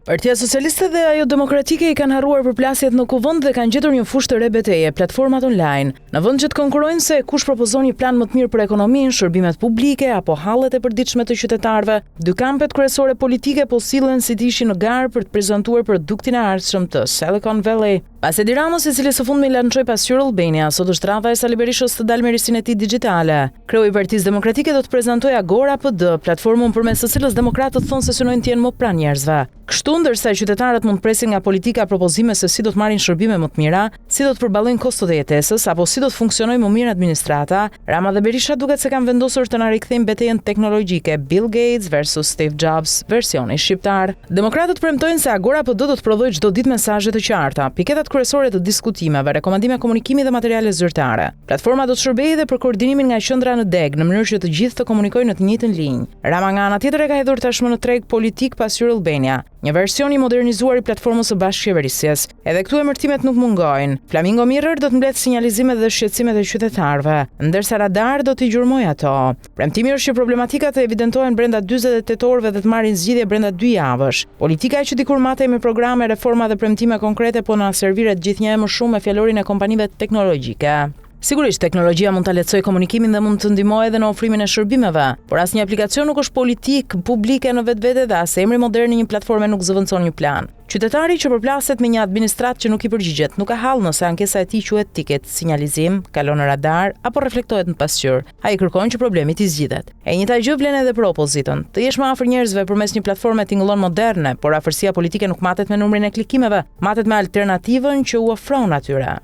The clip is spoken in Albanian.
Partia Socialiste dhe ajo Demokratike i kanë harruar përplasjet në kuvend dhe kanë gjetur një fushë të re beteje, platformat online. Në vend që të konkurrojnë se kush propozon një plan më të mirë për ekonominë, shërbimet publike apo hallet e përditshme të qytetarëve, dy kampet kryesore politike po sillen si të ishin në garë për të prezantuar produktin e ardhshëm të Silicon Valley. Pas Edi Ramës, i cili së fundmi lançoi pasqyrë Albania, sot është rradha e Sali Berishës të dalë me risinë e tij digjitale. Kreu i Partisë Demokratike do të prezantojë Agora PD, platformën përmes së cilës demokratët thonë se synojnë të jenë më pranë njerëzve. Kështu ndërsa qytetarët mund presin nga politika propozime se si do të marrin shërbime më të mira, si do të përballojnë kostot e jetesës apo si do të funksionojë më mirë administrata, Rama dhe Berisha duket se kanë vendosur të na rikthejnë betejën teknologjike Bill Gates versus Steve Jobs, versioni shqiptar. Demokratët premtojnë se Agora PD do të prodhojë çdo ditë mesazhe të qarta, piketat kryesore të diskutimeve, rekomandime komunikimi dhe materiale zyrtare. Platforma do të shërbejë edhe për koordinimin nga qendra në deg, në mënyrë që të gjithë të komunikojnë në të njëjtën linjë. Rama nga ana tjetër e ka hedhur tashmë në treg politik pasqyrë Albania, një version i modernizuar i platformës së bashkëqeverisjes. Edhe këtu emërtimet nuk mungojnë. Flamingo Mirror do të mbledh sinjalizimet dhe shqetësimet e qytetarëve, ndërsa Radar do t'i gjurmojë ato. Premtimi është që problematikat të evidentohen brenda 48 orëve dhe të marrin zgjidhje brenda 2 javësh. Politika që dikur matej me programe, reforma dhe premtime konkrete po na serviret gjithnjë më shumë me fjalorin e kompanive teknologjike. Sigurisht, teknologjia mund ta lehtësojë komunikimin dhe mund të ndihmojë edhe në ofrimin e shërbimeve, por asnjë aplikacion nuk është politik publike në vetvete dhe as emri modern i një platforme nuk zëvendëson një plan. Qytetari që përplaset me një administrat që nuk i përgjigjet, nuk ka hall nëse ankesa e tij quhet tiket, sinjalizim, kalon në radar apo reflektohet në pasqyrë. Ai kërkon që problemi të zgjidhet. E njëjta gjë vlen edhe për opozitën. Të jesh më afër njerëzve përmes një platforme tingëllon moderne, por afërsia politike nuk matet me numrin e klikimeve, matet me alternativën që u ofron atyre.